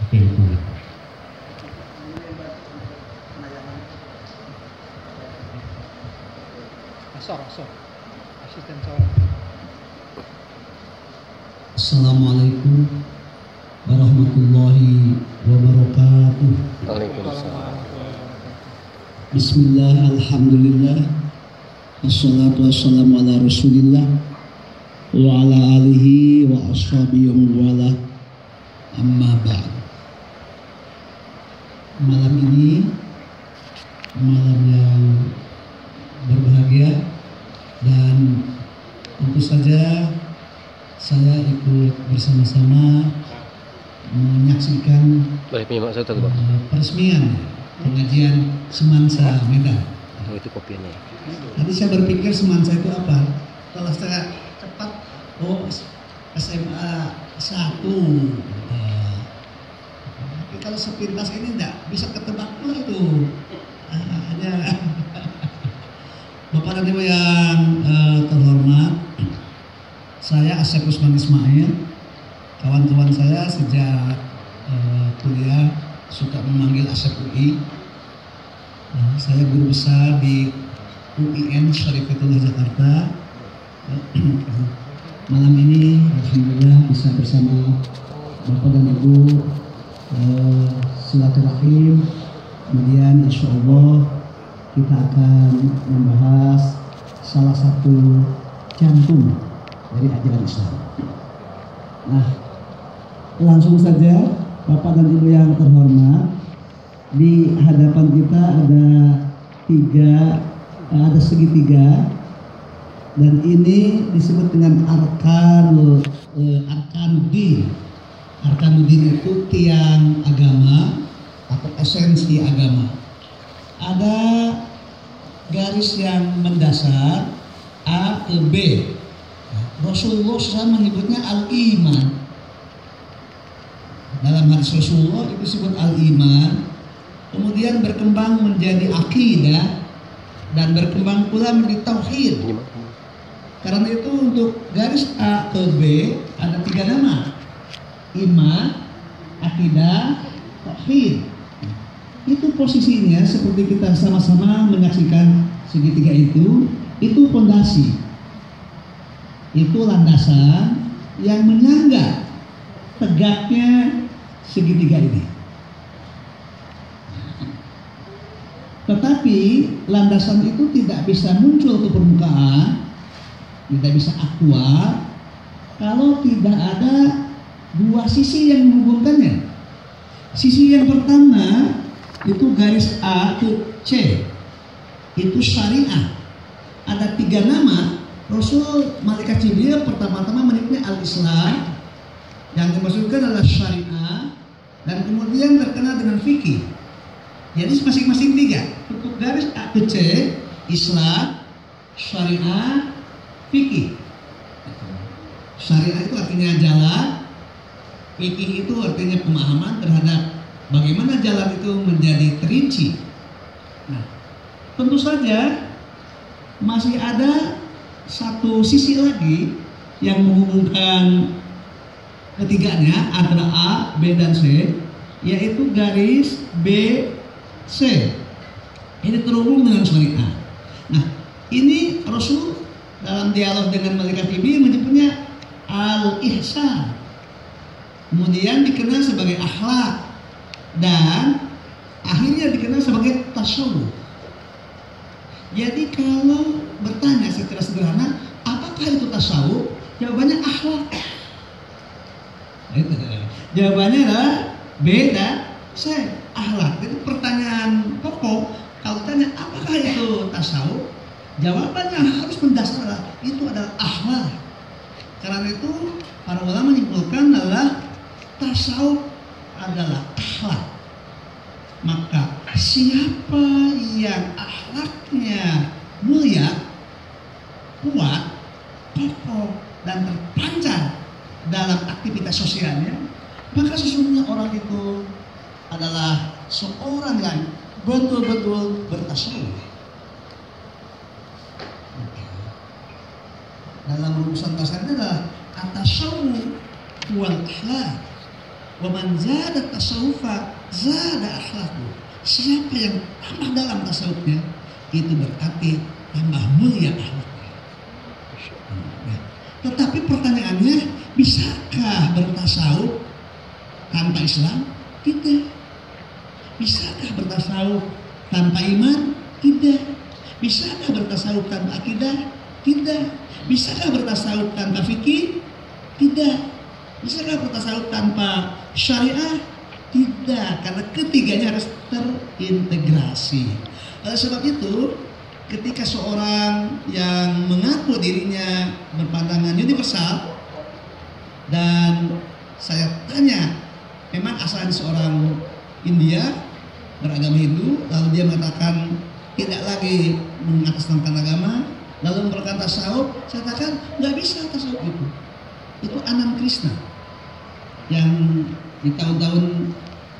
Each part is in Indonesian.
Oke, itu. Asisten seorang. Assalamualaikum warahmatullahi wabarakatuh. Waalaikumsalam. Bismillah, alhamdulillah, wassalatu wassalamu ala rasulillah wa ala alihi wa ashabihi wa wala, amma ba'd. Malam ini malam yang berbahagia, dan tentu saja saya ikut bersama-sama menyaksikan peresmian pengajian Semansa Medan. Oh, itu kopiannya. Tadi saya berpikir Semansa itu apa? Kalau saya cepat, oh SMA 1. Tapi kalau sepintas ini enggak bisa ketebak pula itu. Hanya Bapak dan Ibu yang terhormat, saya Asep Usman Ismail. Kawan-kawan saya sejak kuliah suka memanggil Asep UI. Saya guru besar di UIN Syarifatullah Jakarta. Malam ini alhamdulillah bisa bersama Bapak dan Ibu silaturahim. Kemudian insya Allah kita akan membahas salah satu jantung dari ajaran Islam. Nah, langsung saja Bapak dan Ibu yang terhormat, di hadapan kita ada segitiga, dan ini disebut dengan arkanuddin. Arkanuddin itu tiang agama atau esensi agama. Ada garis yang mendasar A ke B. Rasulullah SAW menyebutnya al-iman. Dalam hadis Rasulullah itu disebut al-iman. Kemudian berkembang menjadi akidah dan berkembang pula menjadi tauhid. Karena itu untuk garis A ke B ada 3 nama: iman, akidah, tauhid. Itu posisinya seperti kita sama-sama menyaksikan segitiga itu fondasi, itu landasan yang menyangga tegaknya segitiga ini. Tetapi landasan itu tidak bisa muncul ke permukaan, tidak bisa aktual kalau tidak ada 2 sisi yang menghubungkannya. Sisi yang pertama itu garis A ke C, itu syariah. Ada 3 nama. Rasul malaikat Jibril pertama-tama menyebutnya al-Islam, yang dimaksudkan adalah syariah, dan kemudian terkenal dengan fikih. Jadi masing-masing 3. Untuk garis A ke C, Islam, syariah, fikih. Syariah itu artinya jalan, fikih itu artinya pemahaman terhadap bagaimana jalan itu menjadi terinci. Nah, tentu saja masih ada satu sisi lagi yang menghubungkan ketiganya antara A, B, dan C, yaitu garis B, C. Ini terhubung dengan syariah. Nah, ini Rasul dalam dialog dengan malaikat Jibril menyebutnya al-ihsan. Kemudian dikenal sebagai akhlak, dan akhirnya dikenal sebagai tasawuf. Jadi kalau bertanya secara sederhana, apakah itu tasawuf? Jawabannya akhlak. Jawabannya adalah B dan C, akhlak. Itu pertanyaan pokok. Kalau tanya apakah itu tasawuf, jawabannya harus mendasar itu adalah akhlak. Karena itu para ulama menyimpulkan adalah tasawuf adalah akhlak. Maka siapa yang akhlaknya mulia, kuat, kokoh, dan terpancar dalam aktivitas sosialnya, maka sesungguhnya orang itu adalah seorang yang betul-betul bertasawuf. Dalam rumusan dasarnya adalah at-tasawuf wal akhlak. Wa man zada tasawufa zada akhlaqu. Siapa yang tambah dalam tasawufnya, itu berarti tambah mulia akhlaknya. Nah, tetapi pertanyaannya, bisakah bertasawuf tanpa Islam? Tidak. Bisakah bertasawuf tanpa iman? Tidak. Bisakah bertasawuf tanpa akidah? Tidak. Bisakah bertasawuf tanpa fikih? Tidak. Bisakah bertasawuf tanpa syariah? Tidak, karena ketiganya harus terintegrasi. Oleh sebab itu, ketika seorang yang mengaku dirinya berpandangan universal, dan saya tanya, memang asalnya seorang India beragama Hindu, lalu dia mengatakan tidak lagi mengatasnamakan agama, lalu memperlukan tasawuf, saya katakan nggak bisa tasawuf itu Anand Krishna yang di tahun-tahun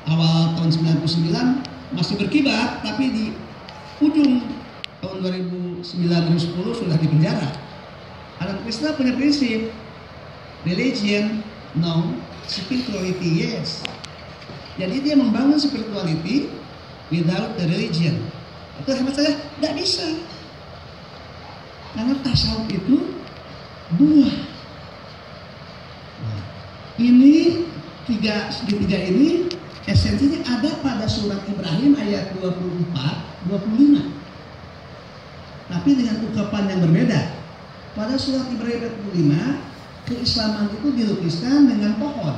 awal tahun 99 masih berkibar, tapi di ujung tahun 2009-2010 sudah dipenjara. Anand Krishna punya prinsip religion no, spirituality yes. Jadi dia membangun spirituality without the religion. Itu hemat saya, tidak bisa. Karena tasawuf itu buah. Nah, ini segitiga ini esensinya ada pada surat Ibrahim ayat 24-25. Tapi dengan ungkapan yang berbeda. Pada surat Ibrahim ayat 25, keislaman itu dilukiskan dengan pohon.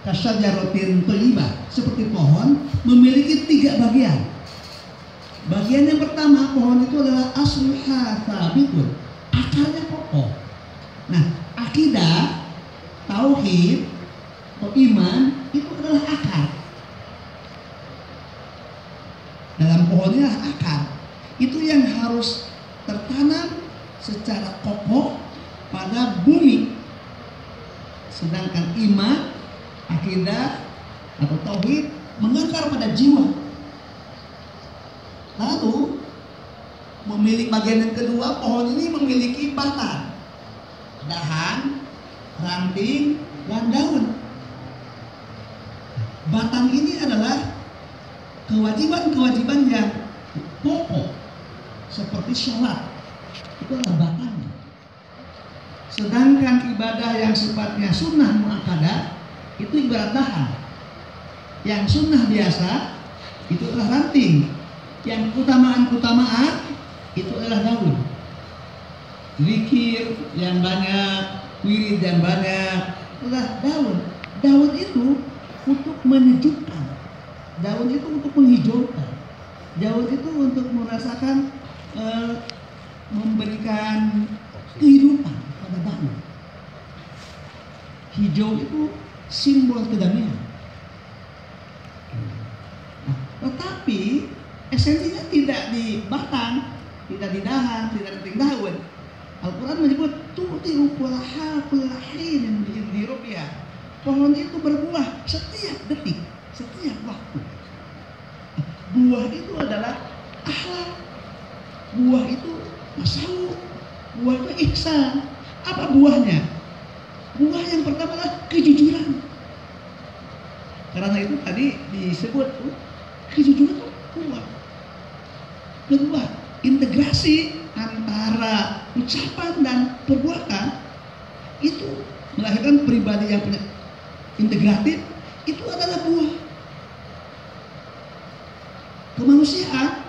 Kasyajaratin thayyibah, seperti pohon memiliki 3 bagian. Bagian yang pertama, pohon itu adalah asluha thabitun, akarnya kokoh. Nah, akidah, tauhid, atau iman itu adalah akar. Dalam pohonnya adalah akar. Itu yang harus tertanam secara kokoh pada bumi. Sedangkan iman, akidah atau tauhid mengakar pada jiwa. Lalu memiliki bagian yang kedua, pohon ini memiliki batang, dahan, ranting, dan daun. Batang ini adalah kewajiban-kewajiban yang pokok, seperti sholat, itu adalah batangnya. Sedangkan ibadah yang sifatnya sunnah muakkadah itu ibarat dahan. Yang sunnah biasa itu adalah ranting. Yang keutamaan itu adalah daun. Zikir yang banyak, wirid yang banyak, itu adalah daun. Daun itu untuk menyejukkan. Daun itu untuk menghijaukan. Daun itu untuk merasakan memberikan kehidupan pada daun. Hijau itu simbol kedamaian. Nah, tetapi esensinya tidak di batang, tidak di dahan, tidak di daun. Al-Quran menyebut tu'ti ukulaha kulla hinin bi rupiah. Pohon itu berbuah setiap detik, setiap waktu. Buah itu adalah akhlak. Buah itu tasawuf. Buah itu ihsan. Apa buahnya? Buah yang pertama adalah kejujuran. Karena itu tadi disebut kejujuran itu buah. Kedua, integrasi antara ucapan dan perbuatan itu melahirkan pribadi yang punya integratif, itu adalah buah. Kemanusiaan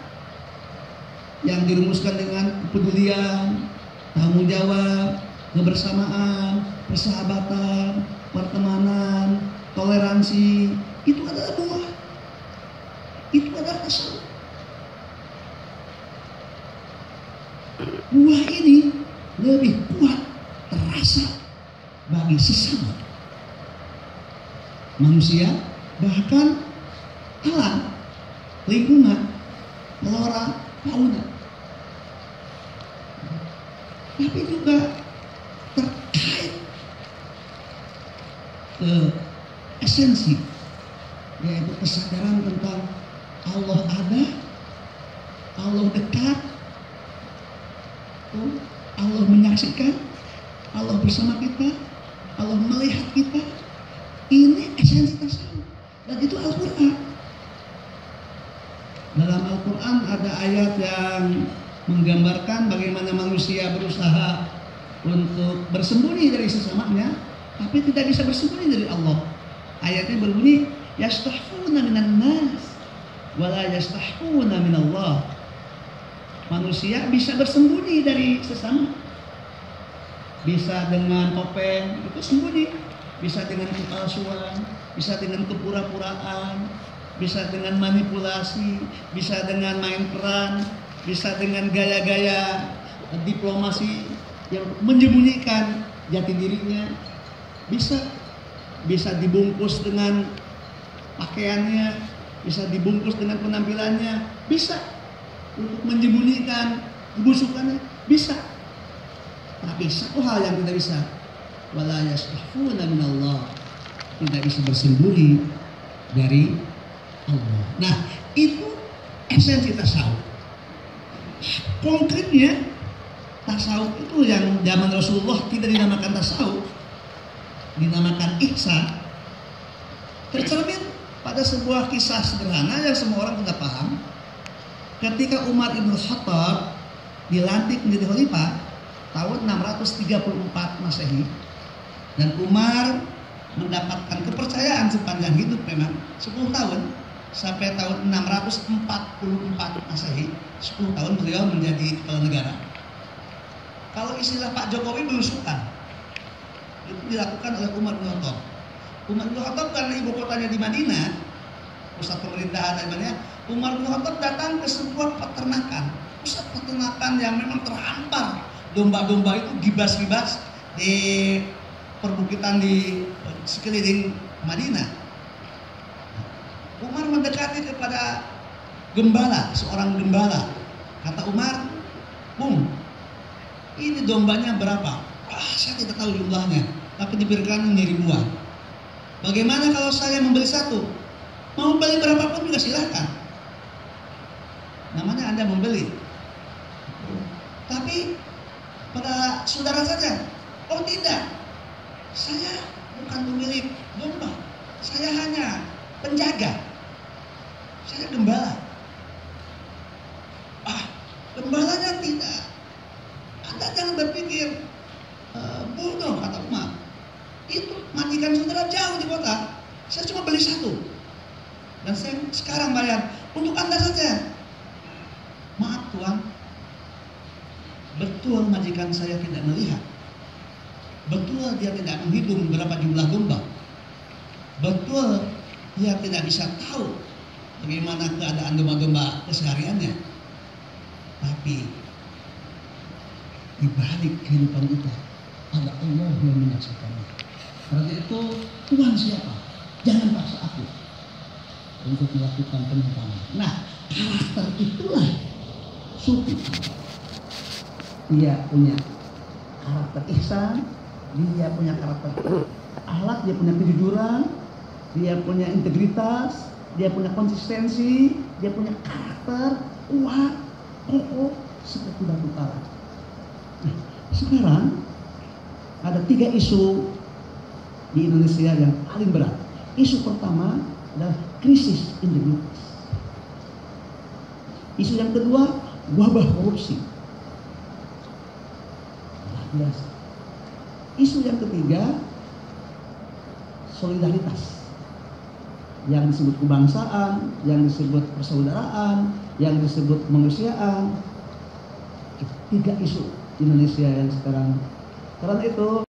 yang dirumuskan dengan kepedulian, tanggung jawab, kebersamaan, persahabatan, pertemanan, toleransi, itu adalah buah. Itu adalah tasawuf. Buah ini lebih kuat terasa bagi sesama manusia, bahkan alam, lingkungan, flora, fauna. Tapi juga terkait ke esensi, yaitu kesadaran tentang Allah ada, Allah dekat, Allah menyaksikan, Allah bersama kita, Allah melihat kita. Ini esensi tasawuf. Dan itu Al-Quran. Dalam Al-Quran ada ayat yang menggambarkan bagaimana manusia berusaha untuk bersembunyi dari sesamanya, tapi tidak bisa bersembunyi dari Allah. Ayatnya berbunyi, yastahfuna minan nas wala yastahfuna minallah. Manusia bisa bersembunyi dari sesama, bisa dengan topeng itu sembunyi, bisa dengan kepalsuan, bisa dengan kepura-puraan, bisa dengan manipulasi, bisa dengan main peran, bisa dengan gaya-gaya diplomasi yang menyembunyikan jati dirinya, bisa dibungkus dengan pakaiannya, bisa dibungkus dengan penampilannya, bisa untuk menyembunyikan kebusukannya, bisa. Tapi satu hal yang tidak bisa, wala yastahfuna minallah, tidak bisa bersembunyi dari Allah. Nah, itu esensi tasawuf. Konkretnya tasawuf itu yang zaman Rasulullah tidak dinamakan tasawuf, dinamakan ihsan, tercermin pada sebuah kisah sederhana yang semua orang sudah paham. Ketika Umar ibn Khattab dilantik menjadi khalifah tahun 634 Masehi, dan Umar mendapatkan kepercayaan sepanjang hidup, memang 10 tahun sampai tahun 644 Masehi, 10 tahun beliau menjadi kepala negara. Kalau istilah Pak Jokowi belusukan, itu dilakukan oleh Umar bin Khattab. Umar bin Khattab karena ibu kotanya di Madinah, pusat pemerintahan Madinah, Umar bin Khattab datang ke sebuah peternakan, pusat peternakan yang memang terhampar. Domba-domba itu gibas-gibas di perbukitan di sekeliling Madinah. Umar mendekati kepada gembala, seorang gembala. Kata Umar, "Bung, ini dombanya berapa?" Saya tidak tahu jumlahnya, tapi diberikan ini ribuan. Bagaimana kalau saya membeli satu? Mau beli berapapun juga silakan. Namanya Anda membeli. Tapi pada saudara saja, oh tidak, saya bukan pemilik domba, saya hanya penjaga, saya gembala. Gembalanya tidak. Anda jangan berpikir bodoh, kata Umar. Itu majikan saudara jauh di kota, saya cuma beli satu, dan saya sekarang bayar untuk Anda saja. Maaf Tuan, betul majikan saya tidak melihat, betul dia tidak menghitung berapa jumlah domba, betul dia tidak bisa tahu bagaimana keadaan domba-domba kesehariannya. Tapi di balik kehidupan itu ada Allah yang menyaksikannya. Karena itu, Tuhan siapa? Jangan paksa aku untuk melakukan penyimpangan. Nah, karakter itulah sufi. Dia punya karakter ihsan, dia punya karakter akhlak, dia punya kejujuran, dia punya integritas, dia punya konsistensi, dia punya karakter kuat, kokoh seperti batu karang. Nah, sekarang ada 3 isu di Indonesia yang paling berat. Isu pertama adalah krisis integritas. Isu yang kedua, wabah korupsi. Biasa. Isu yang ketiga, solidaritas, yang disebut kebangsaan, yang disebut persaudaraan, yang disebut kemanusiaan. 3 isu Indonesia yang sekarang. Karena itu